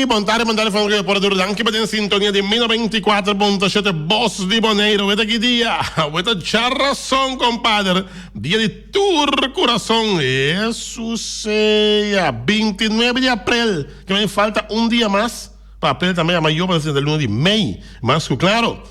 mandare fuori por anche per in sintonia di meno 24.7 Boss di Boneiro, vede che dia, vede charrazón, compadre, dia di Tour Corazón, eso sea, 29 de abril, que me falta un día más, para abril también a mayor, para el 1 de mayo, más claro,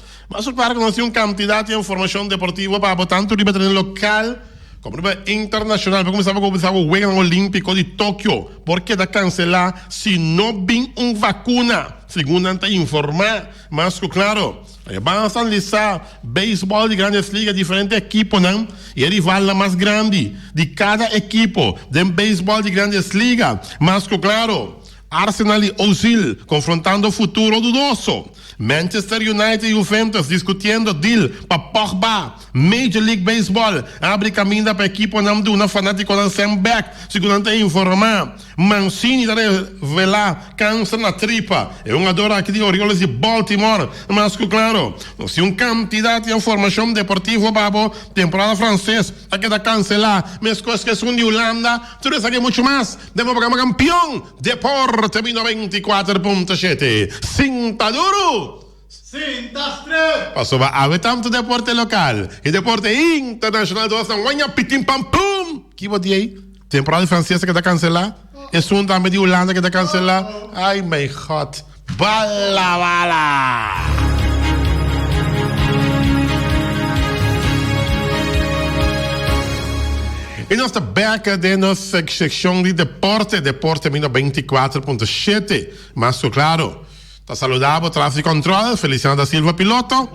conocí una cantidad de información deportiva para tanto nivel local, como nivel internacional, porque comenzaba el Juegos Olímpicos de Tokio, porque da cancelar si no vin una vacuna, según antes informar, más claro. Van a analizar béisbol de grandes ligas, diferentes equipos, ¿no? Y el rival la más grande de cada equipo de béisbol de grandes ligas, más claro. Arsenal y Ozil confrontando futuro dudoso. Manchester United y Juventus discutiendo deal para Pogba. Major League Baseball abre caminho para equipo de una fanático de Sembeck. Segundo informar, Mancini da revelar câncer na tripa. É um adora aqui de Orioles de Baltimore. Mas claro, se um quantidade de informação deportiva para temporada francesa aqui da cancelar, mas coisas que são de Holanda, tudo isso aqui muito mais. Demos programa campeão Deporte 24.7. Cinta duro. Passou a tanto deporte local e deporte internacional do Aston Guanha pitim pam pum. Que vou dizer aí? Temporada francesa que está cancelada. É um também de Holanda que está cancelada. Ai, my God. Bala. E nós estamos back de nossa secção de deporte 24.7. Mas, claro, está saludado, tráfico control, Feliciano da Silva, piloto.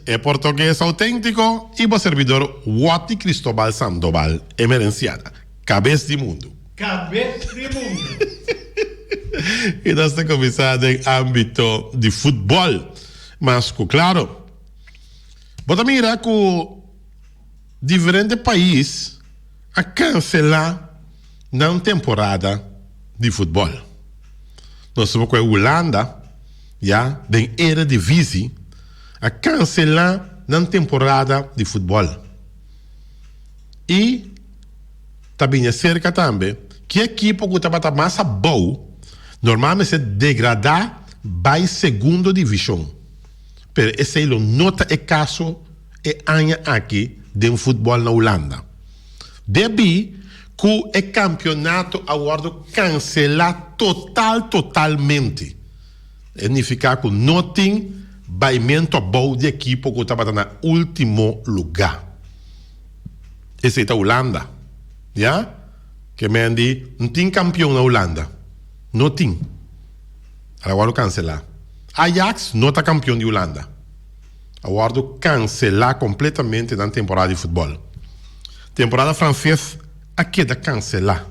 É português autêntico e o servidor Wati Cristóbal Sandoval, emerenciada. Cabeça de mundo. E nós estamos começando em âmbito de futebol. Mas, claro, bota mira que diferentes países a cancelar na temporada de futebol. Nós sabemos que a Holanda, já, tem Eredivisie, a cancelar na temporada de futebol. E também é cerca também que a equipe que estava mais boa, normalmente se degradar vai segunda divisão. Pero esse é o nota e caso e anha aqui de futebol na Holanda. Debi que o campeonato agora cancelar totalmente. Significa que não tem baimento bom de equipe que estava no último lugar. Esse é a Holanda. Já? Que me diz, não tem campeão na Holanda. Não tem. Agora cancelar. Ajax não está campeão de Holanda. Agora cancelar completamente na temporada de futebol. Temporada francesa aqui da cancelar.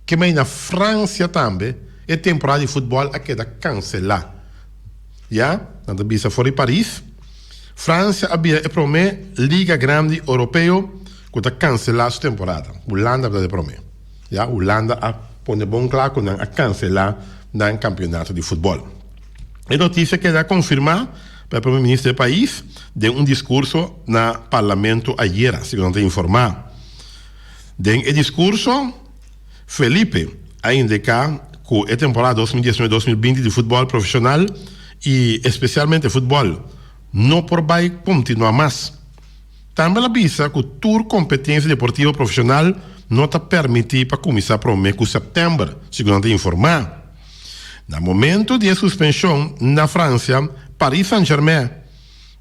Que mais na França também é temporada de futebol aqui da cancelar. Já? Na bisa fora de Paris. França havia a primeira liga grande europeia que está cancelar sua temporada. Holanda vai prometer. Já? Holanda a põe bom claro que a cancelar no campeonato de futebol. A notícia que dá confirmar para o primeiro-ministro do país de discurso no parlamento ayer, segundo informar. Den o discurso, Felipe a indicar que a temporada 2019-2020 de futebol profissional e especialmente futebol não vai continuar mais. Também avisa que o Tour Competência Deportiva Profissional não está permitido para começar para o mês de setembro, segundo informar. No momento de suspensão na França, Paris Saint-Germain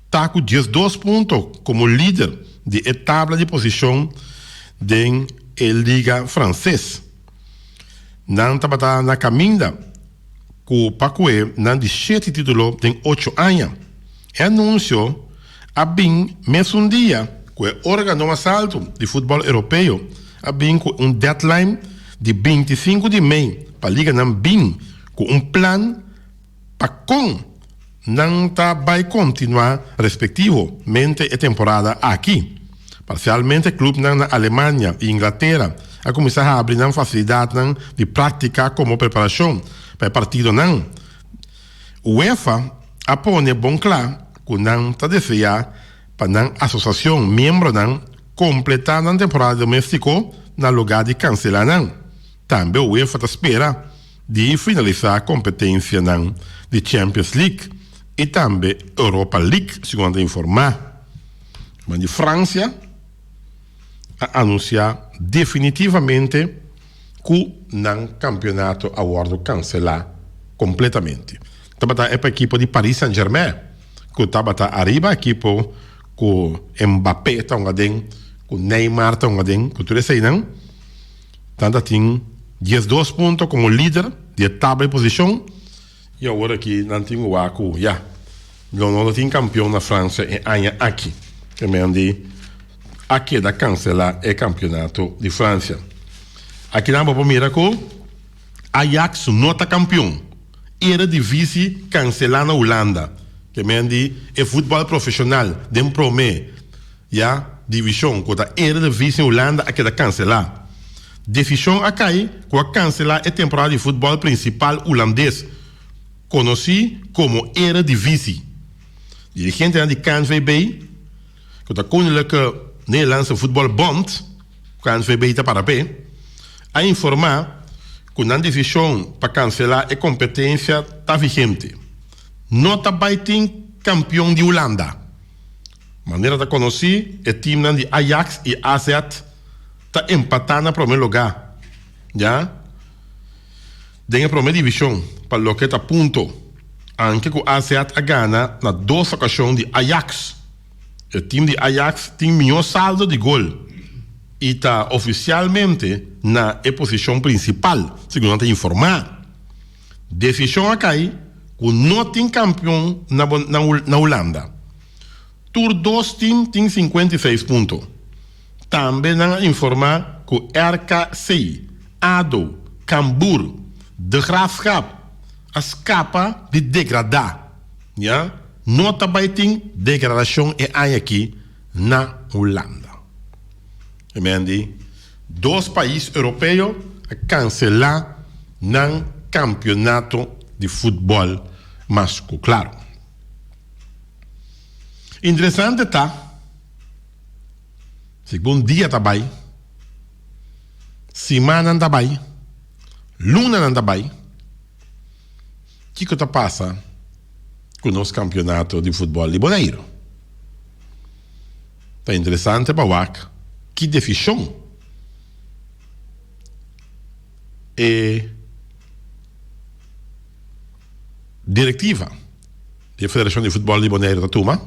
está com 12 pontos como líder de tabela de posição da Liga Francesa. Não está na caminha que o Pacué não de 7 títulos tem 8 anos. E anúncio a bem mesmo dia que o órgão assalto de futebol europeu a bem com deadline de 25 de maio para a Liga não bem com plano para não vai continuar respectivamente a temporada aqui. Parcialmente, clubes na Alemanha e Inglaterra a começar a abrir facilidade de prática como preparação para o partido. O UEFA a põe bom claro que não está deseando para a associação membro completar a temporada doméstica no lugar de cancelar. Também o UEFA espera di finalizar a competência de Champions League e também Europa League, segundo informar. Mas de França a anunciar definitivamente que o campeonato aguardo cancelar completamente. Tabata é para a equipe de Paris Saint-Germain, que tabata arriba a equipe com Mbappé está um gadem, com Neymar está um gadem, que tudo isso aí não. Tanto tem 12 pontos como líder de tabela de posição e agora aqui não tem o Aco, não tem campeão na França e ainda aqui, que me andi aqui da cancelar é campeonato de França. Aqui na Bobo Miracle, Ajax não está campeão. Era divisi cancelar na Holanda. Que me andi é futebol profissional, dem promê, divisão, que era divisi na Holanda aqui da cancelar. Decisão a cair, que a cancelar é temporada de futebol principal holandês, conhecido como era divisi. Dirigente de KNVB, que a Koninklijke Nederlandse Voetbalbond, KNVB está para pé, a informar que a decisão para cancelar a competência está vigente. Não está baiting campeão de Holanda. Maneira de conhecer, o time de Ajax e AZ está empatando no primeiro lugar. Tem a primeira divisão, para o que está ponto. Anche que o AZ a ganha na 2 ocasiões de Ajax. O time de Ajax tem melhor saldo de gol. E está oficialmente na posição principal, segundo a informar. Decisão a cair, que não tem campeão na Holanda. Tur 2 times tem 56 pontos. Também a informar que o RKC, ADO, Cambuur, de Graafschap, escapa de degradar. Não também tem degradação e aí aqui na Holanda. Emendi, 2 países europeus a cancelar o campeonato de futebol masculino. Claro. Interessante tá. Segundo dia tá bem. Semana tá bem. Luna tá bem. O que está passando com o nosso campeonato de futebol de Bonaire? Está interessante para o que decisão é diretiva da Federação de Futebol de Bonaire da Tuma,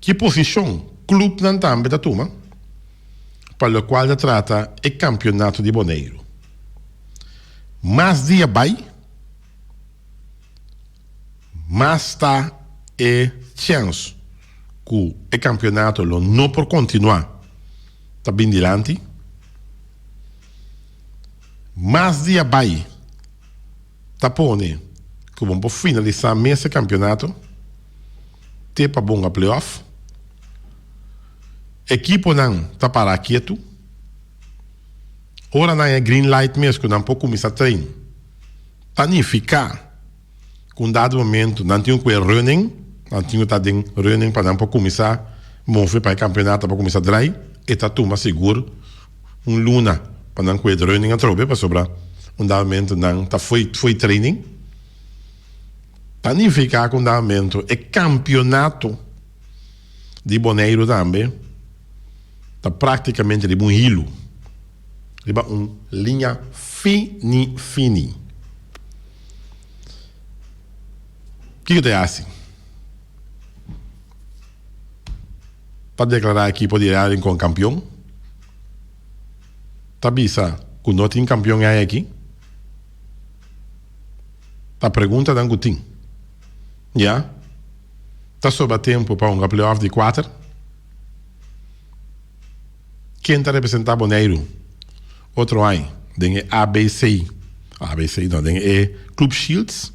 que posição clube não também da Tuma, para o qual se trata o campeonato de Bonaire. Mas dia vai, mas está a chance que o campeonato não por continuar está bem dilante. Mas dia vai, está pone que vamos finalizar esse campeonato, ter para bom a playoff. Equipe não está para quieto. Ora não é green light mesmo, que não pode começar a treinar. Planificar, com dado momento, não tem que running, não tem que estar running para não começar a mover para o campeonato, para começar a dry, e está toma seguro luna, para não ter running a trobe, para sobrar dado momento, não está foi training. Planificar com dado momento, e campeonato de Bonaire também, está praticamente de um hilo. Uma linha fini. O que você acha? Para declarar aqui, pode ir com campeão? Está bisa que não tem campeão aí aqui? Está pergunta da Angutim. Está sob tempo para um playoff de 4? Quem está representando Bonaire? Outro aí, tem ABC não, tem Club Shields,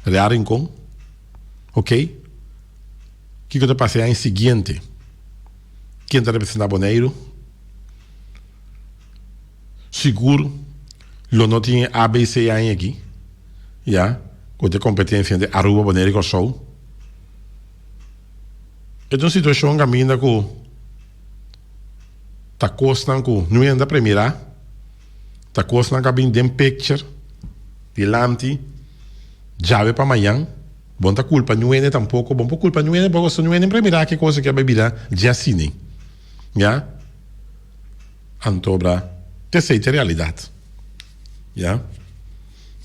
Rincon, ok? O que eu estou passando em seguinte? Quem está representando Bonaire? Seguro, não tem ABC aí aqui, com a competência de Aruba, Bonaire e Sul. Então, a situação caminha com está custando com não anda para mirar. Está custando que bem dem picture Dilanti, jave para amanhã. Bom tá culpa não é tampouco, bom por culpa não é, porque se não é para mirar que coisa que a bebida já assine. Já? Antobra, te sei a realidade. Já?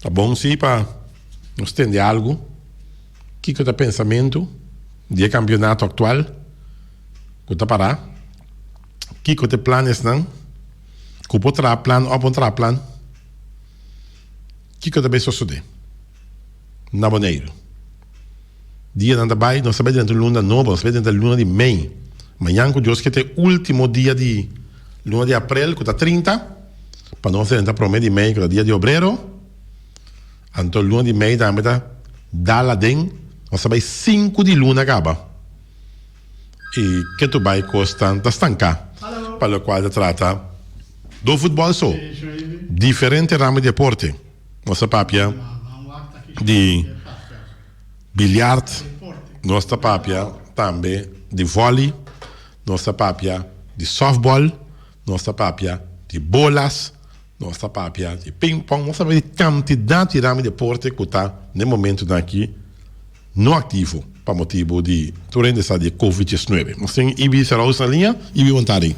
Tá bom sim para nos entender algo. Que é o pensamento do campeonato atual? Que tá parar? Que é o planos não? Que pode ter plano ou pode ter plano? Que vai suceder? Na Boneiro. Dia não vai, não sabe dentro de luna nova, não sabe dentro de luna de mei. Amanhã, que Deus que é o último dia de luna de abril, que está 30, para não ser para o mês de mei, que é o dia de obreiro. Então, luna de mei, também está dá lá dentro, não sabe 5 de luna acaba. E que tu vai costar, está estancar. Para o qual trata do futebol só. Diferente ramo de deporte. Nossa papia de bilhar, nossa papia também de vôlei, nossa papia de softball, nossa papia de bolas, nossa papia de ping-pong, nossa papia de quantidade de ramo de deporte que está no momento daqui não ativo para motivo de durante essa de Covid-19. Nós temos Ibi Serraus na linha, Ibi vontade.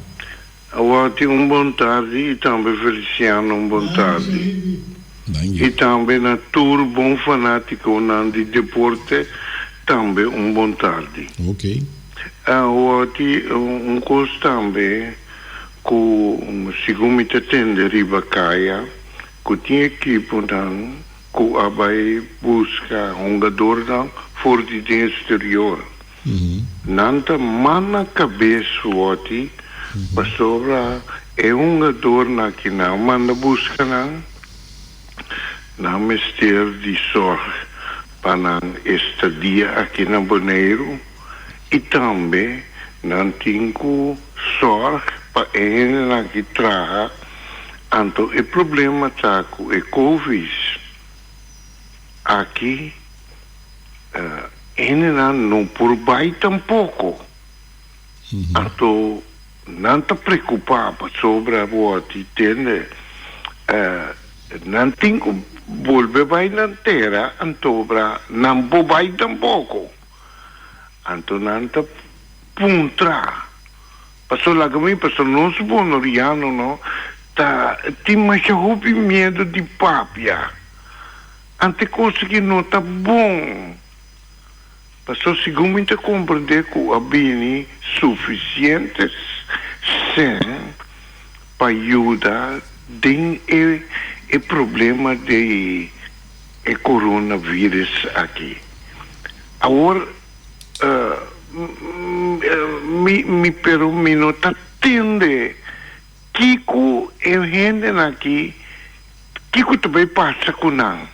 Ótimo, bom tarde e também Feliciano, bom tarde. E também na tour bom fanático de deporte, também bom tarde. Ok. Ótimo, coisa também, que segundo me entende, Ribacaia, que tinha equipe, que vai buscar jogador fora de exterior. Nanta mana cabeça, ótimo. Pastora é jogador que não manda buscar não mistério de sorte para estadia aqui na Boneiro e também não tenho sorte para ele que traga. Então o problema está com o Covid aqui ele não por baixo tampouco. Então não está preocupado sobre a boate, entende? Não tem que volver para na terra, então não vai tampoco. Então não está puntra. Passou lá comigo, passou não se bom oriano, não? Tem mais medo de papia. Ante coisa que não está bom. Passou segundo me compreender que o bem suficientes sem para ajudar tem o problema de coronavírus aqui. Agora, pero me não está entendendo que eu gente aqui, que também passa com não.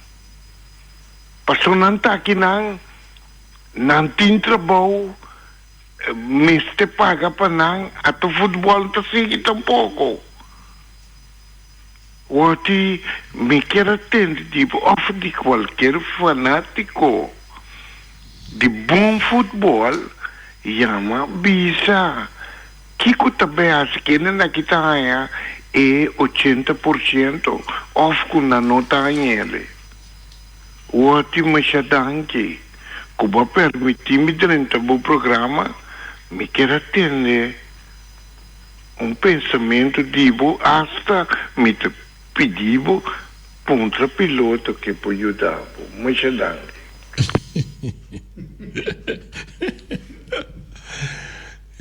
Passou não está aqui não tem trabalho, mas te paga para não, até o futebol não sigue tampouco. Hoje, me quero atender, tipo, de qualquer fanático de bom futebol, chama Bisa. Que também acha que ele está é 80%, off com a nota ele. Hoje, me chadanque. Como permitir-me durante o programa, me quero atender pensamento divo hasta me pedivo contra piloto que pode ajudar. Muito danke.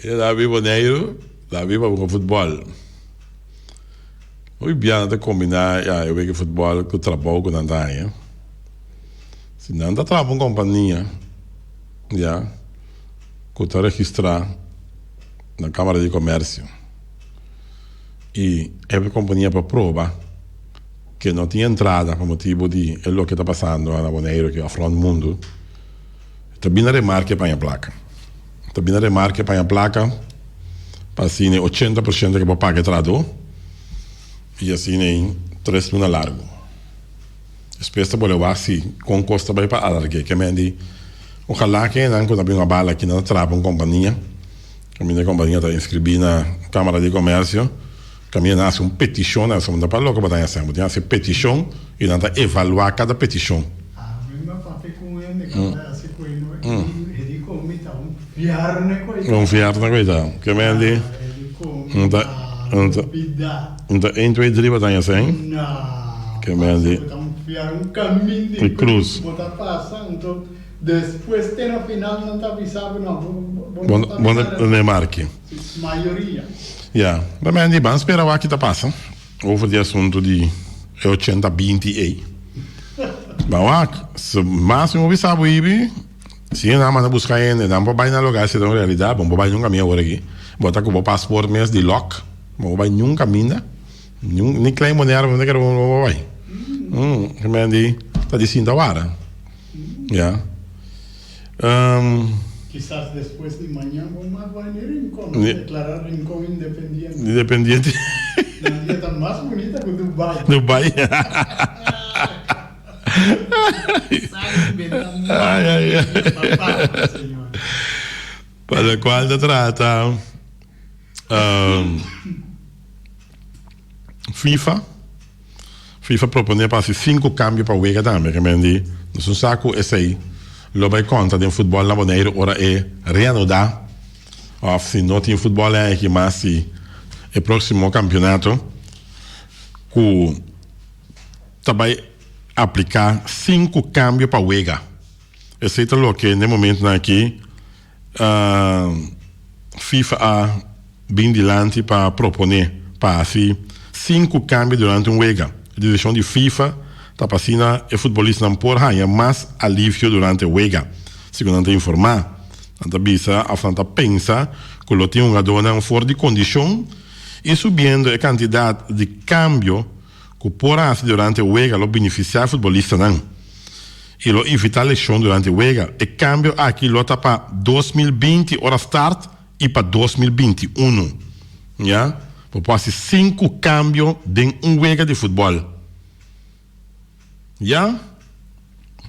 Davi Boneiro, Davi para o futebol. Hoje bem de combinar, eu vejo futebol com o trabalho com a se não está trabalhando com companhia, já, que está registrar na Câmara de Comércio e é a companhia para prova que não tinha entrada por motivo de o que está passando na Boneiro, que afronta o mundo, também na remarca para a placa. Também na remarca para a placa, para assim 80% que pode pagar entrado e assim 3 lunas largo. Espesta boleh wasi com costa vai para alargue que mendi ojalá que não quando abrir uma bala aqui na trava uma companhia a minha companhia está inscrita na Câmara de Comércio Caminha nasce uma petição, nós vamos dar para logo para essa, mas nasce petição e nós evaluar cada petição. Ah, mesmo para ter com ele, assim com ele come tá fiar na coisa. Um fiar na coisa, que me andi. Então, 1, 2, 3 para essa, hein? Não. Que me andi. Fiar caminho de cruz. Botar passando, depois tem no final não tá avisado não. Bom, ne marque. Maioria. Ja, bij mij niet bang. Spera waar kita passa. Over die assunto di 820 Maar waar, se máximo vi sabe ibi, se na mana buscar en, dan po bay na lugar se dan realidad, bon po bay nunca minha hora aqui. Bota com o passport mes di lock, po bay nunca minda. Ni klein monero, não quero po bay. Que me andi, tá dizendo agora. Ja. Quizás después de mañana vamos a venir Rincón, declarar Rincón independiente. Independiente. La dieta más bonita que Dubai. Dubai. Ai. Para qual da trata FIFA propone para 5 cambios para Wega também, que me diz, não um saco esse aí. Lo vai conta de futebol na maneira ora é reanudar. Ou se não tem futebol é aqui, mas se é próximo campeonato que vai aplicar 5 cambios para Wega. Esse é o que no momento aqui FIFA a bem dilante para proponer para assim 5 cambios durante Wega. A direção de FIFA tá passando e futebolista não por ganhar mais alívio durante o Wega. Segundo a informar, a bisa a Franta pensa que lo tem uma dona fora de condição e subindo a quantidade de cambio que porá durante o Wega lo beneficiar futebolista não. E lo evitar lesão durante o Wega. E cambio aqui lo tá para 2020 hora start e para 2021. Já? Por quase 5 cambios de Wega de futebol. Já?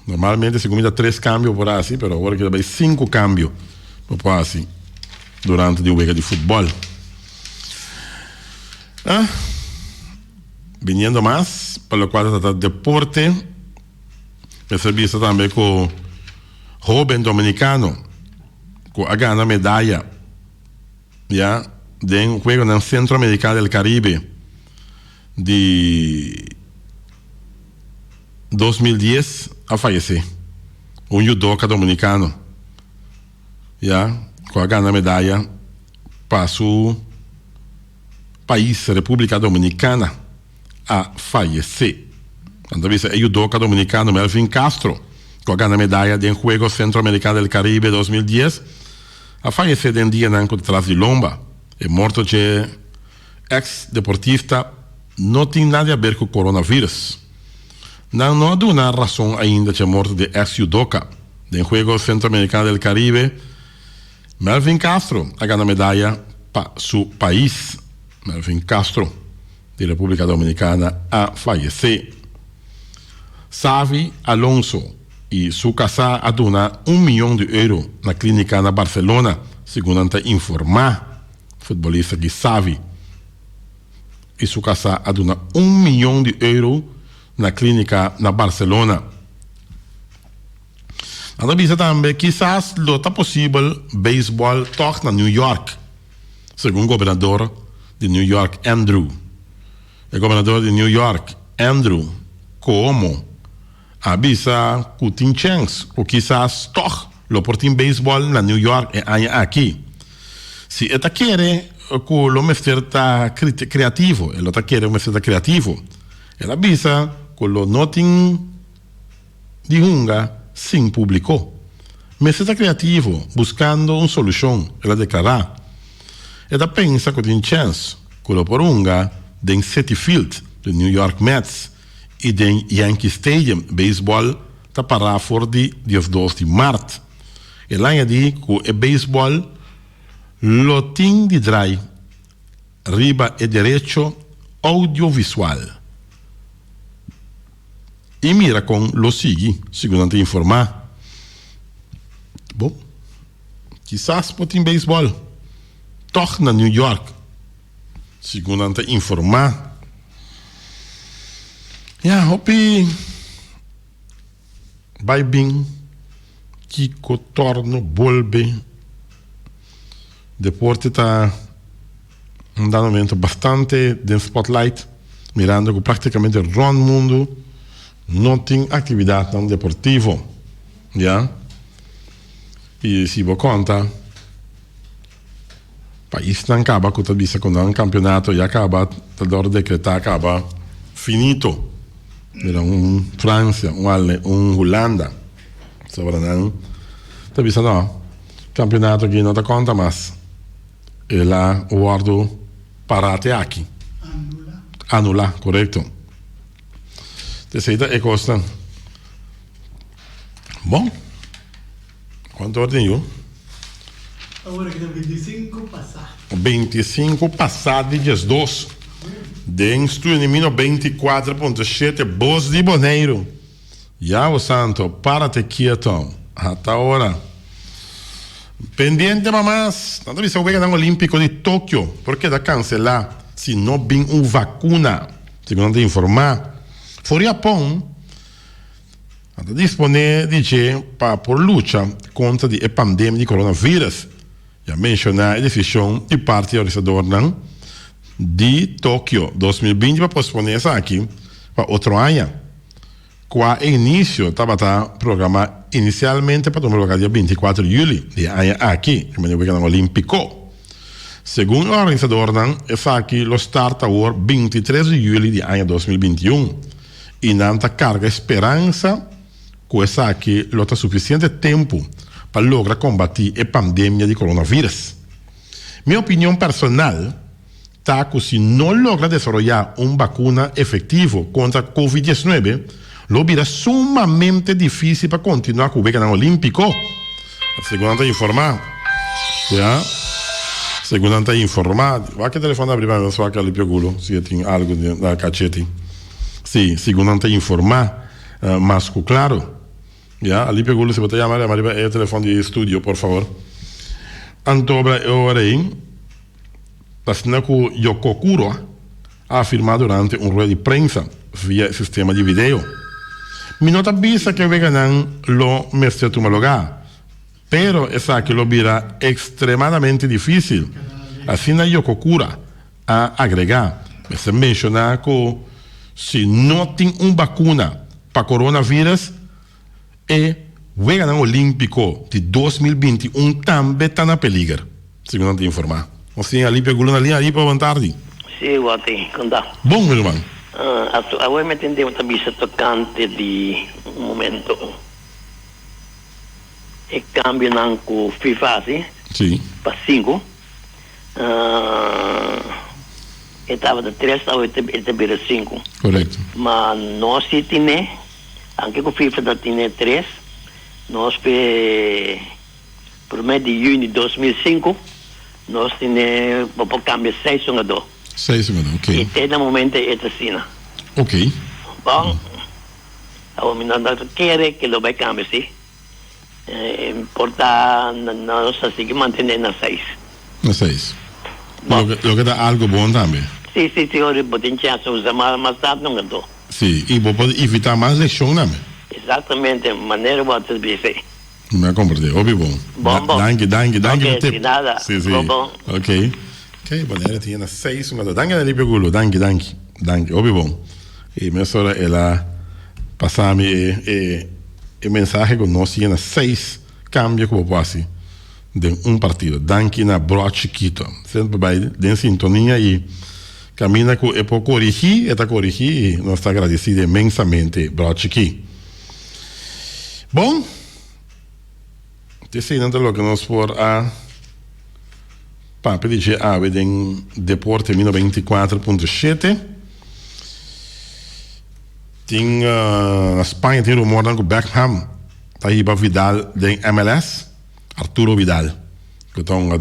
Normalmente se combina 3 cambios por assim, pero agora que vai 5 cambios por assim durante o Wega de futebol. Viniendo mais para o quadro do deporte, recebista também com o jovem dominicano que ha ganado medalha já de um jogo no Centro-Americano del Caribe de 2010 a falecer. Judoca dominicano. Já, com a ganha medalha para o país, República Dominicana, a falecer. Quando viste é judoca dominicano Melvin Castro, com a ganha medalha de Juegos Centro-Americano del Caribe 2010, a falecer de dia na atrás de lomba. É morto de ex-deportista, não tem nada a ver com o coronavírus. Não há uma razão ainda de morte de ex-judoca de Juegos Centro-Americano del Caribe. Melvin Castro ha ganado medalha para seu país. Melvin Castro, de República Dominicana, a falecer. Xavi Alonso e sua casa a donar €1 milhão na clínica na Barcelona, segundo a informar futebolista que Xavi e sua casa a donar €1 milhão na clínica na Barcelona. A visa também, quizás lo está possível beisebol toch na New York, segundo o governador de New York, Andrew. O governador de New York, Andrew Cuomo, avisa que tem chance, que quizás toch lo portem beisebol na New York e aqui. Se ele quer que o mestre está criativo, ele está querendo o mestre está criativo, ele avisa que lo notin de Hunga sim publicou. Mas está criativo, buscando uma solução, ela declara. Ela pensa que tem chance que lo por Hunga den Citi Field, do New York Mets, e den Yankee Stadium, beisebol, está para for de 2 de março. Ela diz que o beisebol lo tem de drai, riba e direito audiovisual. E mira com lo sigue, segundo a informar. Bom, quizás pode em beisebol. Toch na New York. segundo ante informar. Ja, hopi vai bem Kiko torno volve deporte está dando um momento bastante de spotlight, mirando que praticamente rond mundo não tem atividade não deportivo, já. E se você conta, país não acaba com a vista quando um campeonato já acaba, a decretar acaba finito. Era França, Holanda. Sobre não, tá vista não. Campeonato aqui não dá conta, mas é lá o guardo parate aqui. Anula, correto. Terceira é costa. Bom, quanto ordem eu? Agora que é 25 passado. 25 passado de 2. Dentro de 24.7 Bos de Boneiro. Já o santo, para-te quieto. Até agora. Pendiente, mamás. Tanto vi se o ganhar olímpico de Tóquio. Porque da cancelar se não vem uma vacuna. Segundo informar. For Japão, a disponer dice por luta contra a pandemia de coronavírus. Já mencionar a decisão de parte organizadora de Tóquio 2020 para posponer isso aqui para outro ano. Com o início estava programado inicialmente para o lugar dia 24 de julho de ano aqui, que é o olímpico. Segundo a organizadora, isso aqui lo starta o 23 de julho de ano 2021 e não carga esperança que isso aqui lo está suficiente tempo para lograr combater a pandemia de coronavírus. Minha opinião personal está que se não logra desenvolver uma vacuna efetiva contra a COVID-19, lo virá sumamente difícil para continuar com o ganho olímpico. Segundo a informar, já, segundo a informar, vai que telefone abrir para só aquele piagulo, se tem algo da cachete. Sim, segundo a informar, mas claro, já, ali piagulo se você chamar, é o telefone de estúdio, por favor. Antobra eu orei. Tasnaku Yokokuro ha afirmado durante un rueda de prensa via sistema de video. Mi nota vista que veganan lo merece tu lugar, pero esa que lo vira extremadamente difícil. Así na Yokokuro a agregar, se menciona que si no tiene una vacuna para coronavirus, el veganan olímpico de 2021 también está en peligro, segundo te informar. Assim, ali pegou na linha ali para boa tarde. Sim, guati, conta. Bom, meu irmão. Agora me entendeu uma vista tocante de momento. E cambio não com FIFA, sim? Sim. Para 5. Estava de 3, estava de 5. Correto. Mas nós se tinha, anche com FIFA da tinha 3, nós por mês de junho de 2005, nós tínhamos para cambiar 6 jogadores. 6 jogadores, ok. E até no momento é assim. Ok. Bom, o menino quer que lo vai cambiar, sim. Importa, nós assim que manter na 6. Na 6. Lo que dá algo bom também. Sim, senhor, pode chance usar mais tarde não ganhou. Sim, e pode evitar mais lesão também. Exatamente, maneira você dizer. Me compreende, óbvio bom. Bom. Danke. Ok, de nada. Sim. Bom. Ok. Ok, maneira tinha na 6 jogadores. Danke, ali pegulo. Danke. Óbvio bom. E minha senhora, ela passava-me o mensagem que nós tínhamos 6 cambios que eu posso de um partido. Danke na broad chiquito. Sempre vai em sintonia e caminha com para corrigir, e nós estamos agradecidos imensamente, broad chiquito. Bom, descendendo lo que nós for a papo de ave em deporte 24.7. Tem na Espanha tem rumor que Beckham tá aí para Vidal de MLS, Arturo Vidal, que está na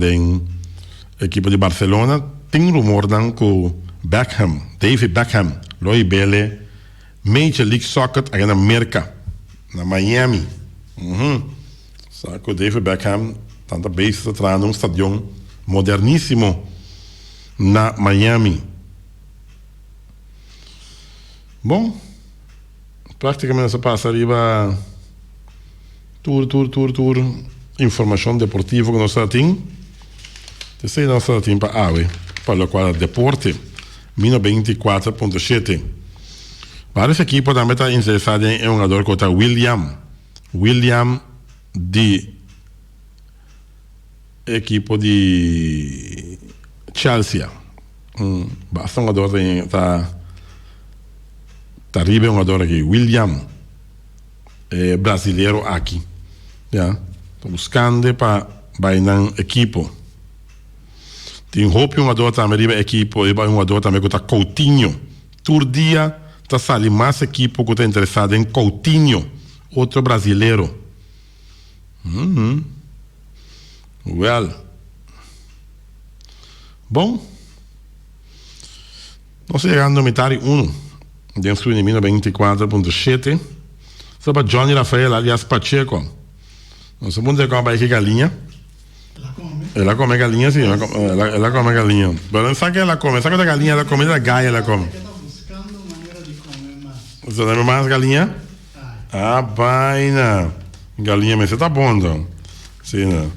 equipe de Barcelona. Tem rumor que Beckham, David Beckham, Roy Bele, Major League Soccer aqui na América, na Miami. Sabe que o David Beckham está bem atrás num estádio moderníssimo na Miami. Bom, praticamente se passa arriba tour, informação deportiva que nós temos. Te sei nós temos para AWE, para o qual deporte, 24.7. Vários equipos também estão interessados em um jogador que é William de equipo de Chelsea. Basta um jogador que está arriba, um jogador aqui, William, brasileiro aqui. Estou buscando para bailar equipo. Tem roupa um jogador também arriba equipo, e um jogador também que está Coutinho. Todo dia está saindo mais equipo que está interessado em Coutinho, outro brasileiro. Well. Bom. Nós chegando a metade 1. Dentro do 24.7. Sobre Johnny Rafael, aliás Pacheco. Nós vamos ver como vai que galinha. Ela come galinha, sim. Ela come galinha. Mas não sabe que ela come. Sabe que a galinha ela come, da gaia ela come. Você tem mais galinha? Ah, vaina. Galinha, mas você tá bom, então. Sim, né?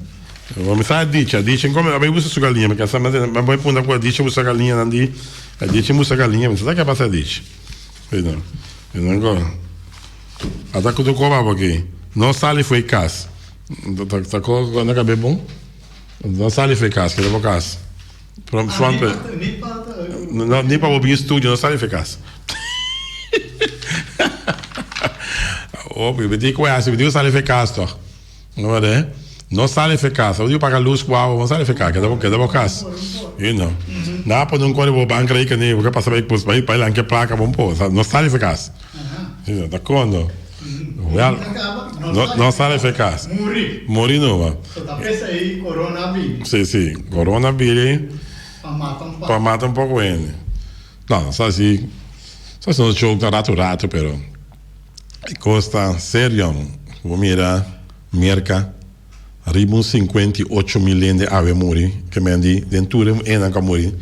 Vamos sair a dicha, come, a usa sua galinha, porque essa mas vai pôr com a dicha, usa galinha, Nandi. A dicha usa galinha, mas você sabe que é passar a dicha. Não. Eu não gosto. Até que eu tô com aqui. Não sale foi casa. Tá com na cabeça bom? Não sale foi casa, que eu vou casa. Pronto, nem para o estúdio, não sale foi casa. Óbvio, eu digo que eu digo sale foi casa, toch? Não é? Não sale eficaz. Eu digo para a luz, não sale eficaz. Que é da casa. E não. Não para não correr para o banco aí que nem o que passa para ir lá que placa bom pô. Não sale eficaz. Tá quando? Não sale eficaz. Morri não. Só pensa aí coronavírus. Sim. Coronavírus. Para matar um pouco ele. Não, só assim. Só se não jogo tá rato, pero. Costa sério. Vou mirar. Merca. Arriba 58 mil de ave morri, que me andi dentro de um morri,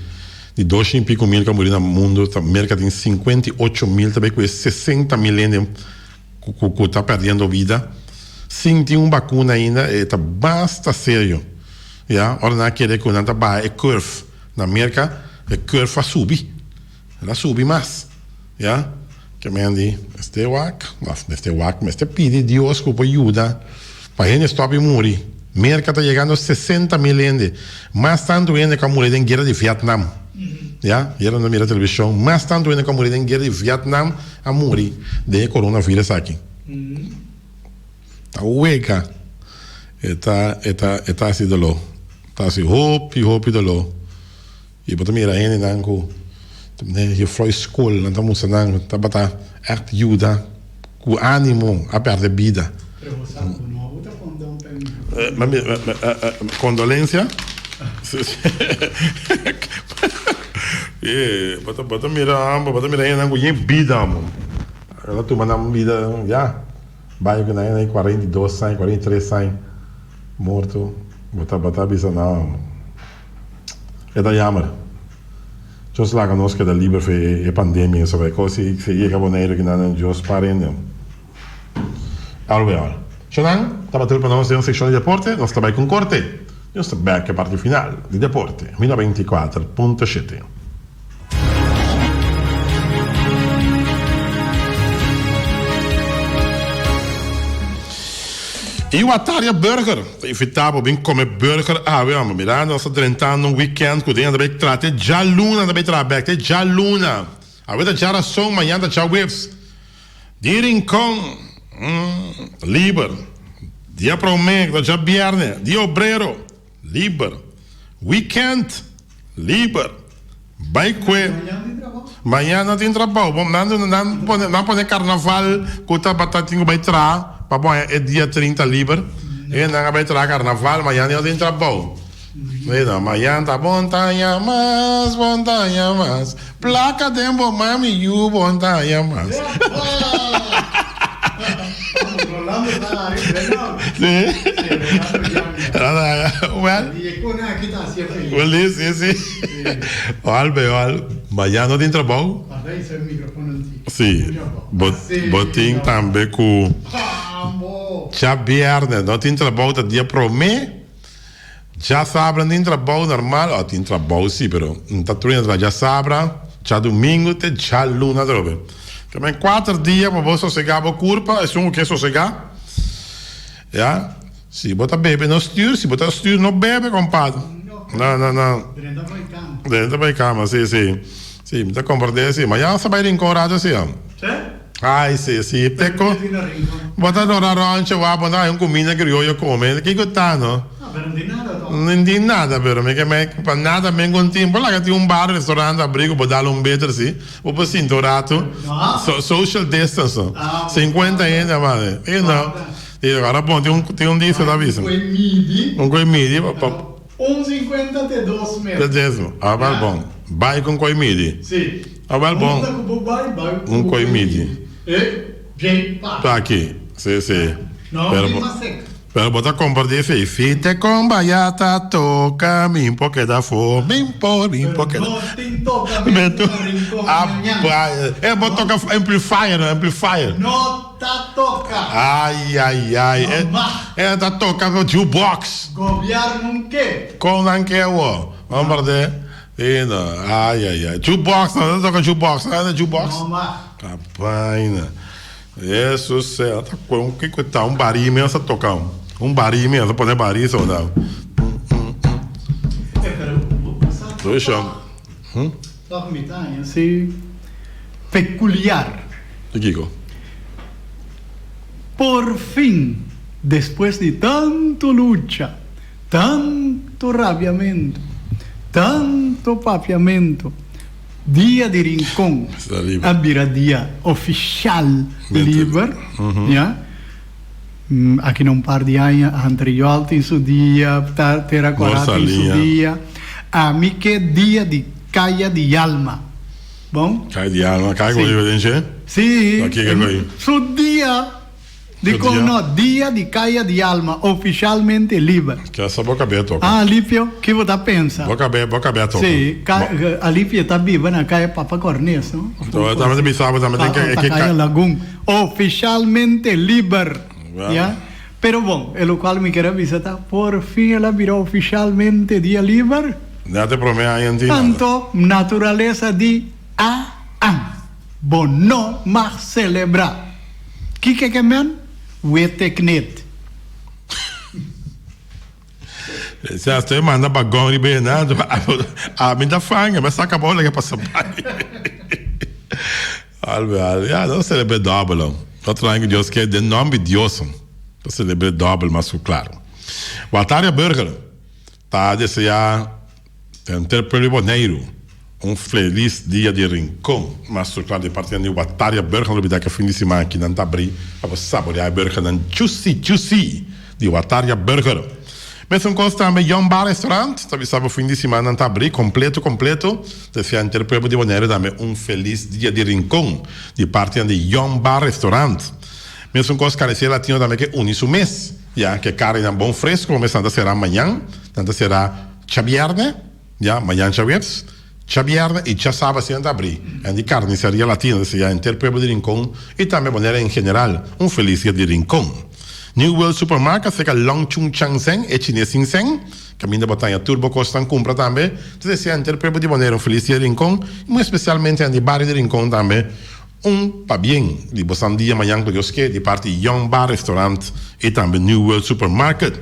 de 2 e pico mil que morri no mundo, a América tem 58 mil, também com 60 mil de que está perdendo vida, sem ter uma vacuna ainda, está basta sério, já, ora não quer que não está é curve, na América, a curve vai subir, ela sobe mais, já, que me andi, este wak, mas este pede Deus que ajuda, para gente stop e morrer. América está chegando a 60 mil gente. Mais tanto gente que morrer em guerra de Vietnã. Já? Era na minha televisão. Mais tanto gente que morrer em guerra de Vietnã a morrer de coronavírus aqui. Está hueca. Está assim de lo. Está assim, hope de lo. E para mim, a gente não com a foi escola, não estamos não está para ajuda com ânimo a perder vida. Condolência? Bota mirar ainda com vida, mano. Ela toma na vida, já. Vai que não é 42 anos, 43 anos. Morto. Bota bisa não. É da Yammer. Just lá que nós que da livre foi a pandemia, sobre coisa que se ia caboneiro que não just parendo. Allora. Shonan, estava tudo para nós em seção de deporte, nós estamos com corte. E nós estamos aqui a parte final de deporte, 24.7. E o Ataria Burger, invitava bem comer burger, vamos mirar, nós estamos tentando um weekend, que dentro da trate, já luna, também trabalha, já luna. A vida já ração, amanhã já waves. De rincão. Liber, dia prometo, já viernes, dia obreiro, liber, weekend, liber, vai que amanhã não tem trabalho, não pode carnaval, que está batatinho vai tra, para bom é dia 30 liber, e não vai tra carnaval, amanhã não tem trabalho. Amanhã tá montanha mais, placa de mami, you montanha mais. Well, Die kon aqui tá assim, well, sim. Olha, mas já não tem trabalho. Daí seu microfone antigo. Sim, botin também com Xavier, não tem trabalho do dia pro mês. Já sabe, não tem trabalho normal. Tem trabalho sim, pero não está treinando, já sabe. Já domingo, já luna, droga. Também 4 dias para você sossegar a curva, é só o que sossegar. Ja? Se botar bebe no stuur, se botar stuur no bebe, compadre. Não. Dentro da cama, sim. Sim, me dá compreender, sim. Mas já sabe em coragem, sim. Ai, sim. Teco. Botar no rancho, vai botar um comida que eu come. Que tá, não? Non di nada, però, mica nada me con tempo. Là che ti un bar, ristorante, abrigo, può darlo un better, sì. O poi si intorato. Social distance. 50 euro, male. Io no. Io guarda, buon, ti un disco da viso. Con quei midi. 1,50 te 2 metros. Tedesco. Ah, va bom. Vai con quei midi. Sì. Ah, va bom. Con quei midi. Gente, Tá aqui. Sì. No, prima secca. Pero botar compartilhar fei fita com baiata toca me porque da fome me porque não tem toca bota toca amplifier não tá toca ai tá tocando o jukebox governo que com anche o vamos perder ai jukebox não toca jukebox não rapaz Jesus céu tá com que tá barinho mesmo tocar barinho mesmo, pode barinho só não. Dois chão. Só me tá assim peculiar. Digo. Por fim, depois de tanto luta, tanto rabiamento, tanto papiamento, dia de Rincón, abrirá dia oficial livre, já? Aqui num par de anos anterior tem seu dia, terá coragem tem seu dia. A mim que é dia de caia de alma, bom? Caia de alma, caia com o livro, sim. Aqui que é seu dia dia de caia de alma oficialmente livre. Que essa boca aberta. Alípio, que você pensa? Boca aberta. Sim, Alípio está viva na caia Papa Cornês, não? Então, também me sabe, também tem que caia Lagum oficialmente livre. Yeah? Pero bom, o qual me quero visitar, por fim ela virou oficialmente dia livre. Não te prometo ainda. Tanto natureza de bom não mais celebrar. Que é man? Weteknet. Se a gente manda para Gongri Bernardo, a mim da fanga, mas acabou lá que passa pai. Ja, dat celebra double. Dat is Dios que de nome de Dios. Dat celebra double, mas claro. Wataria Burger, tá desse já Interpelo Boneiro. Feliz dia de Rincón. Mas claro, de parte de Wataria Burger, no bidaka fim de semana aqui na Tabri, para saborear burger na Juicy de Wataria Burger. Mas coisa também um bar restaurante, sabe fim de semana na Tabri, completo. Desse Interpelo de Boneiro também feliz dia de Rincón, de parte de um bar restaurante. Mesmo coisa carecer latino também que unisu mês, já que carne é bom fresco, começando será amanhã, tanto será chabierne, já amanhã chabierne e já sábado se abrir. É de carniceria latina, desse Interpelo de Rincón e também Boneiro em geral, feliz dia de Rincón. New World Supermarket, fica Long Chung Chang Seng e Chinês Sing Seng, caminho da Botanha Turbo Costa compra também, desse Interpelo de Boneiro, feliz dia de Rincón, e especialmente em Barrio de Rincón também. Pa bien, di Bosandia amanhã que Deus quer, de parte Young Bar Restaurant e também New World Supermarket.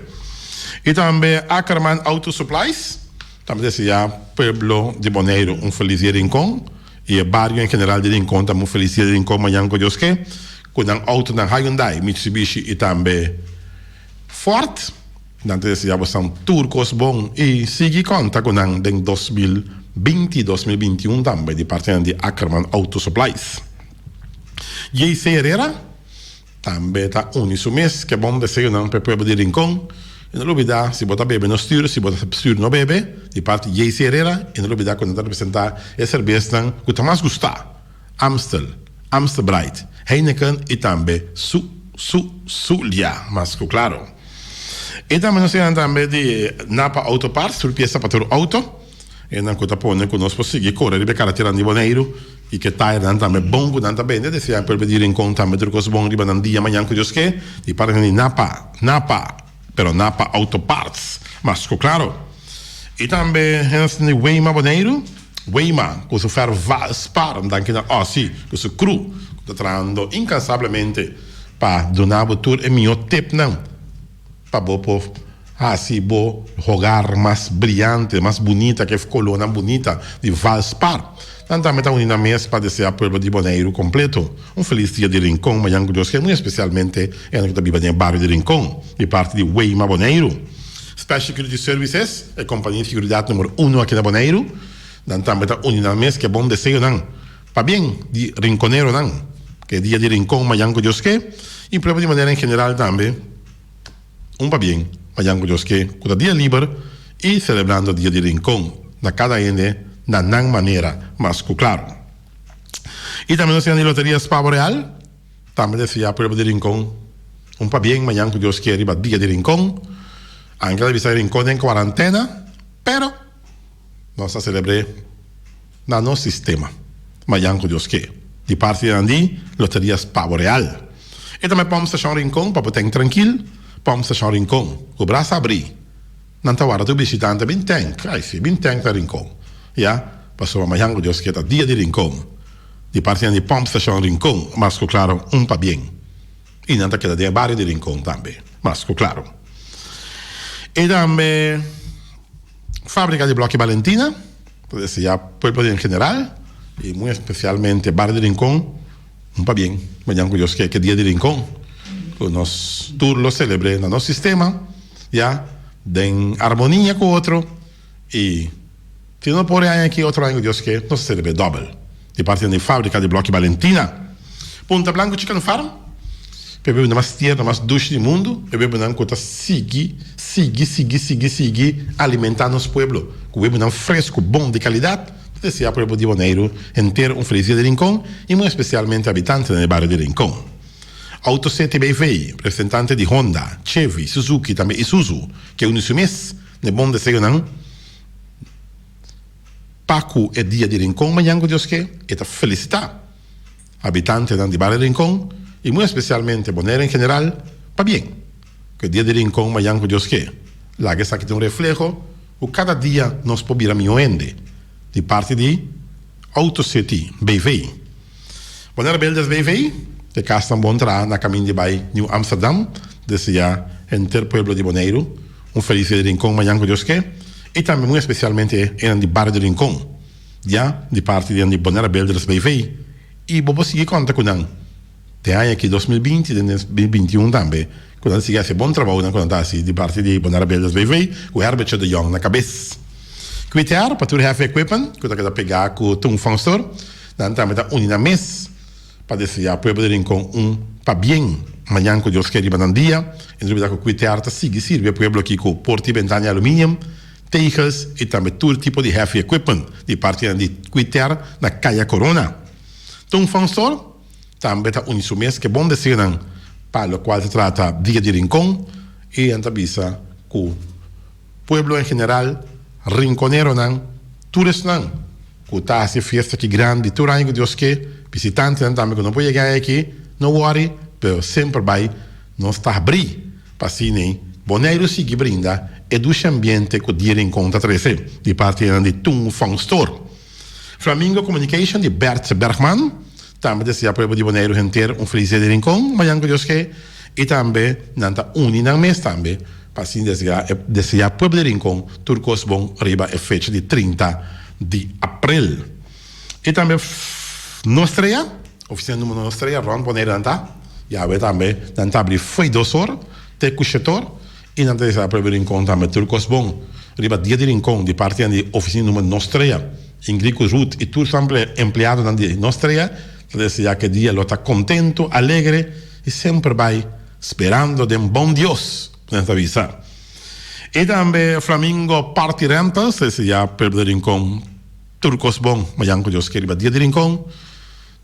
E também Ackerman Auto Supplies, também desse já Pueblo de Boneiro, feliz dia de Rincón, e o barrio em geral de Rincón, também feliz dia de Rincón amanhã que Deus quer, com um auto da Hyundai, Mitsubishi e também Ford, então desse já são turcos bom e sigue conta com um em 2020-2021 também, de parte de Ackerman Auto Supplies. JC Herrera também está unisu mês, que é bom desejo não para o povo de Rincón. E não olvidar, se botar bebê no estúdio, se botar estúdio no bebê, de parte de JC Herrera, e não olvidar quando representar a cerveja que está mais gostar. Amstel Bright, Heineken e também Zulia, mas claro. E também nós temos também de Napa Auto Parts, sul pieza para o auto. E não conta pone que nós conseguimos correr de carretera de Boneiro e que tá também bom, não tá bem, né? Se per vedere in conto também trucos bom riba nan dia manhã que Deus quer. E para que Napa, pero Napa Auto Parts. Mas claro. E também nós temos Weima Boneiro. Weima, que se fer spar, anche na sì, che se cru, che trando incansavelmente pa donavo tour e mio tip não. Pa bopo assim bo jogar mais brilhante, mais bonita que coluna bonita de Valspar. Então metà una mesa para desejar pueblo de Boneiro completo. Feliz dia de Rincón, Mayango Dios que muito especialmente en que vive no barrio de Rincón, de parte de Weima Boneiro. Special Security Services, a companhia de seguridade número 1 aqui na Boneiro. Então metà una mesa que bom desejo não. Pa bien de Rinconero não, que dia de Rincón, Mayango Dios que, e pueblo de maneira em geral também. Pa bien, Mayango Dios que, con dia libre e celebrando o dia de Rincón, na cada ende na nan maneira, mas claro. E também nós temos a loteria Pavo Real, também decía pueblo de Rincón, pa bien, Mayango Dios que arriba dia de Rincón, anche la visita de Rincón en quarantena, pero nós celebramos no nosso sistema, Mayango Dios que, de parte de Andy, loteria Pavo Real. E também vamos a São Rincón, para poder tranquilo, vamos a São Rincón, o braço abrir. Não está guardando o visitante, bem tank, bem tank na Rincón. Ja, passou a Mayango Dios que está dia de Rincón. De parte de Pomp Station Rincón, mas claro, pa bien. E não está queda de barrio de Rincón também, mas claro. E também fábrica de bloque Valentina, pode ser já pueblo em geral, e muito especialmente barrio de Rincón, pa bien. Mayango Dios que dia de Rincón. Que nós turlo celebre no nosso sistema, já, em harmonia com o outro, e se não pode aqui outro ano, Deus que nós celebre double. De parte da fábrica de bloco Valentina. Punta Blanco Chicken Farm, bebeu na mais tierra, mais doce do mundo, bebeu na conta sigue alimentando os pueblos, com bebeu fresco, bom, de qualidade, desejar para o povo de Boneiro inteiro feliz dia de Rincón, e muito especialmente habitantes do bairro de Rincón. Autosete BV, representante de Honda, Chevy, Suzuki e também Isuzu, que é um mês de bom desejo não. Paco é dia de Rincón, Mayango Dios que é a felicitar habitantes de barrio de Rincón e muito especialmente Bonaire em geral, para bem, que dia de Rincón, Mayango Dios que lá que está aqui tem reflejo, o cada dia nós podemos ende de parte de Autosete BV. Bonaire Beldas BV, que cá estão bom entrar na caminho de Bay New Amsterdam, desejar entre pueblo de Boneiro, feliz dia de Rincón, Mayango Dios que e também muito especialmente em de barrio de Rincón, já de parte de Bonaire Builders BV, e vou seguir conta com não. Tem aqui 2020 e 2021 também, quando se faz bom trabalho quando está assim de parte de Bonaire Builders BV, com Herbert de Jong na cabeça. Quitear para tu heavy equipment, quando quer pegar com um fanstor, dan também da unina mês para desejar pueblo de Rincón para bem. Amanhã com Deus quer ir para dia, em dúvida com Quitear tá sirve pueblo aqui com porta e ventana alumínio, tejas e também todo tipo de heavy equipment de parte de Quitear na Caia Corona. Então, fansor também está um mês que bom desejo para o qual se trata dia de Rincón e entrevista com o pueblo em geral, rinconero não, turistas não, que está a festa que grande, todo ano que Deus quer, visitantes também que não pode chegar aqui, não worry, mas sempre vai, não está abrir para assim, Boneiro sigue brinda e do ambiente que dia em conta 13 de parte de Tung Fong Store. Flamingo Communication de Bert Bergman, também deseja para o de Boneiro inteiro feliz dia de Rincón, Mayango Dios que, e também nanta unina mês também, para assim desejar para o de Rincón, turcos bom riba e fecha de 30 de abril. E também Nostrea, oficina número Nostrea, Ron Boneiro nanta, já vê também, nanta abrir foi 2 horas, te cuchetor, e não tem para ver em conta também turcos bom riba dia de Rincón de parte da oficina número Nostrea Ingrico Ruth e tudo sempre empregado na Nostrea desejar que dia lo está contento alegre e sempre vai esperando de bom Deus nessa visa e também Flamingo Party Rentals desejar para ver Rincón turcos bom Mayango Dios que riba dia de Rincón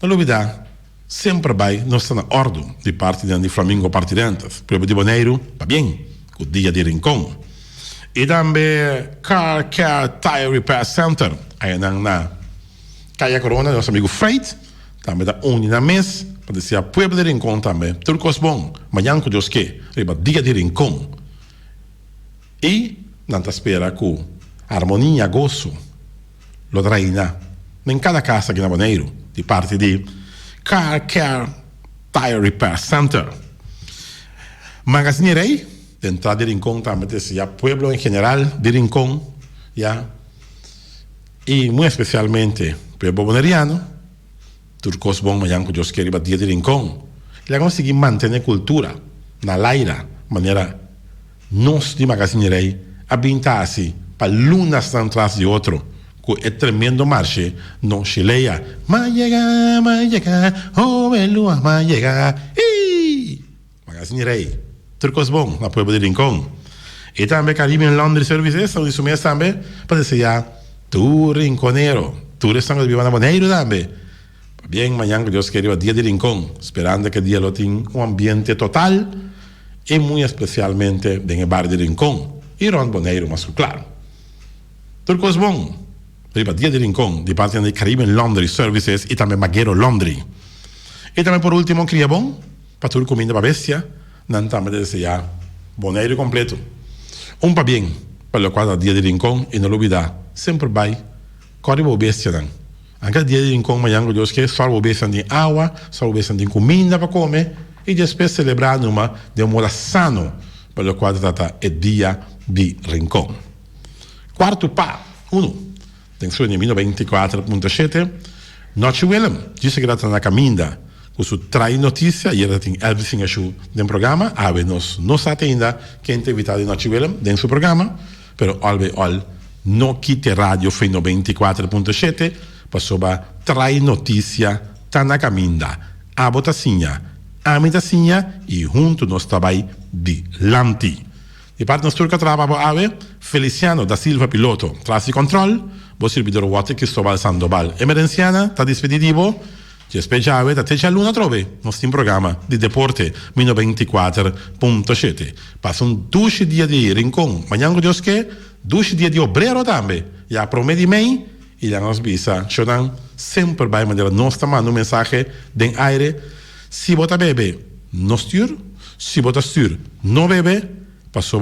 não olvidar sempre vai não está na ordem de parte de Flamingo Party Rentals para ver de Boneiro para bem o dia di Rincon. E também Car Care Tire Repair Center, aí na Caia Corona, nosso amigo Freight, também da Unina Mes, para dizer a Pueblo de Rincon também, Turcos Bom, manhã com Deus que, riba dia de Rincon. E não espera que harmonia, gozo, lo traina em cada casa aqui na Bonaire, de parte de Car Care Tire Repair Center. Magazine Rey, de entrada de Rincón también decía pueblo en general de Rincón, ya, y muy especialmente pueblo boneriano, Turcos Bon Mayanco Dios quiere batir de Rincón, y la conseguir mantener cultura, na laira, manera nos de Magazine Rey, abintarse para lunas tras de otro, con el tremendo marche, no chileia, ma llega, oh belua, ma llega, y Magazine Rey. Turcos Bon, na pueblo de Rincón. E também Caribbean Laundry Services, onde isso mesmo também, para dizer, tu rinconero, tu restante viva na Bonaire também. Bien, mañana Dios querido, dia de Rincón, esperando que el día lo tenga un ambiente total y muy especialmente en el bar de Rincón. Y Ron Bonaire más claro. Turcos Bon, riba dia de Rincón, de parte de Caribbean Laundry Services y también Maguero Laundry. Y también por último, Cria Bon, para tu comida para bestia, Nantame decía Bonaire completo. Un pa bien, per lo quale dia di Rincón e non olvidar, sempre vai, corre bestia dan. Anche dia di Rincón, mañana Dios que só bestia de água, só bestia de comida para comer e depois celebrar numa de modo sano, per lo quale trata il dia di Rincón. Quarto pa, uno, tem su 24.7, Noche Willem, dice que trata na caminda, con su trai notizia, ieri tem everything show del programa, ave nos atenda che invitado di Noche Willem del suo programma, però alve al no quite radio fino 24.7, passò ba trai notizia tana caminda, abotasinha, amitasinha e junto nos trabai di lanti. Di parte nostra trabalho ave Feliciano da Silva piloto, traffic control, bo servidor water Cristobal Sandoval, emergenziana, ta dispeditivo. Ci speciale da te c'è l'una trove, nostro programma di deporte 24.7. Passa un 12 giorni di Rincón, mañana Dios che 12 giorni di obrero tambe. Ja promedi mei, e la nostra bisa, chodan sempre vai mandare la nostra mano un messaggio den aire. Si vota bebe, no stur, si vota stur, no bebe, passò